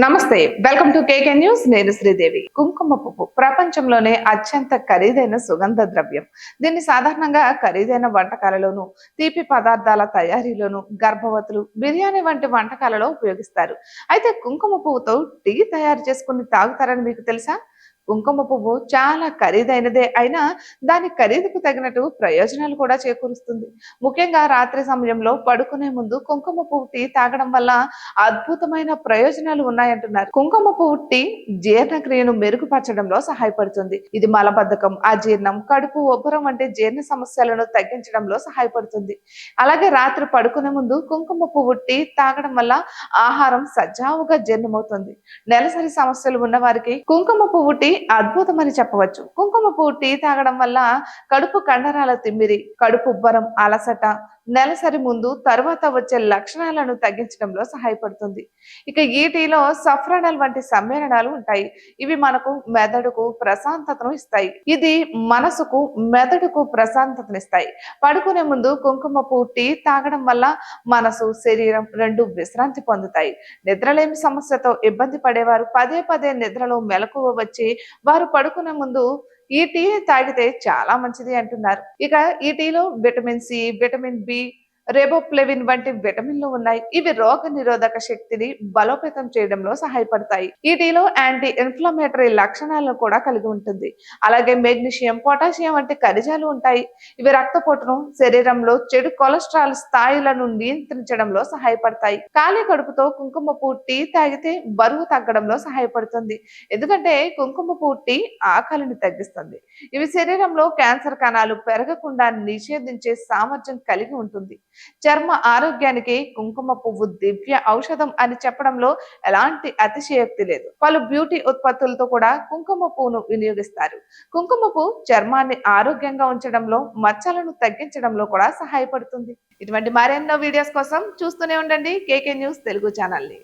నమస్తే, welcome to KK news. నేను శ్రీదేవి. కుంకుమ పువ్వు ప్రపంచంలోనే అత్యంత ఖరీదైన సుగంధ ద్రవ్యం. దీన్ని సాధారణంగా ఖరీదైన వంటకాలలోను, తీపి పదార్థాల తయారీలోను, గర్భవతులు, బిర్యానీ వంటి వంటకాలలో ఉపయోగిస్తారు. అయితే కుంకుమ పువ్వుతో టీ తయారు చేసుకుని తాగుతారని మీకు తెలుసా? కుంకుమ పువ్వు చాలా ఖరీదైనదే అయినా దాని ఖరీదుకు తగినట్టు ప్రయోజనాలు కూడా చేకూరుస్తుంది. ముఖ్యంగా రాత్రి సమయంలో పడుకునే ముందు కుంకుమ పువ్వు టీ తాగడం వల్ల అద్భుతమైన ప్రయోజనాలు ఉన్నాయంటున్నారు. కుంకుమ పువ్వు టీ జీర్ణక్రియను మెరుగుపరచడంలో సహాయపడుతుంది. ఇది మలబద్ధకం, అజీర్ణం, కడుపు ఉబ్బరం వంటి జీర్ణ సమస్యలను తగ్గించడంలో సహాయపడుతుంది. అలాగే రాత్రి పడుకునే ముందు కుంకుమ పువ్వు టీ తాగడం వల్ల ఆహారం సజావుగా జీర్ణమవుతుంది. నెలసరి సమస్యలు ఉన్న వారికి కుంకుమ పువ్వు టీ అద్భుతమని చెప్పవచ్చు. కుంకుమ పువ్వు టీ తాగడం వల్ల కడుపు కండరాల తిమ్మిరి, కడుపు ఉబ్బరం, అలసట, నెలసరి ముందు తరువాత వచ్చే లక్షణాలను తగ్గించడంలో సహాయపడుతుంది. ఇక ఈ టీలో సఫ్రానల్ వంటి సమ్మేళనాలు ఉంటాయి. ఇవి మనకు మెదడుకు ప్రశాంతతను ఇస్తాయి. ఇది మనసుకు మెదడుకు ప్రశాంతతనిస్తాయి. పడుకునే ముందు కుంకుమ పువ్వు టీ తాగడం వల్ల మనసు, శరీరం రెండు విశ్రాంతి పొందుతాయి. నిద్రలేమి సమస్యతో ఇబ్బంది పడేవారు పదే పదే నిద్రలో మెలకువ వచ్చి వారు పడుకునే ముందు ఈ టీ తాగితే చాలా మంచిది అంటున్నారు. ఇక ఈ టీలో విటమిన్ సి, విటమిన్ బి, రెబోప్లెవిన్ వంటి విటమిన్లు ఉన్నాయి. ఇవి రోగ నిరోధక శక్తిని బలోపేతం చేయడంలో సహాయపడతాయి. ఈ టీలో యాంటీ ఇన్ఫ్లమేటరీ లక్షణాలను కూడా కలిగి ఉంటుంది. అలాగే మెగ్నీషియం, పొటాషియం వంటి ఖనిజాలు ఉంటాయి. ఇవి రక్తపోటును, శరీరంలో చెడు కొలెస్ట్రాల్ స్థాయిలను నియంత్రించడంలో సహాయపడతాయి. ఖాళీ కడుపుతో కుంకుమ పువ్వు టీ తాగితే బరువు తగ్గడంలో సహాయపడుతుంది. ఎందుకంటే కుంకుమ పువ్వు టీ ఆకలిని తగ్గిస్తుంది. ఇవి శరీరంలో క్యాన్సర్ కణాలు పెరగకుండా నిషేధించే సామర్థ్యం కలిగి ఉంటుంది. చర్మ ఆరోగ్యానికి కుంకుమ పువ్వు దివ్య ఔషధం అని చెప్పడంలో ఎలాంటి అతిశయోక్తి లేదు. పలు బ్యూటీ ఉత్పత్తులతో కూడా కుంకుమ పువ్వును వినియోగిస్తారు. కుంకుమ పువ్వు చర్మాన్ని ఆరోగ్యంగా ఉంచడంలో, మచ్చలను తగ్గించడంలో కూడా సహాయపడుతుంది. ఇటువంటి మరెన్నో వీడియోస్ కోసం చూస్తూనే ఉండండి కేకే న్యూస్ తెలుగు ఛానల్ని.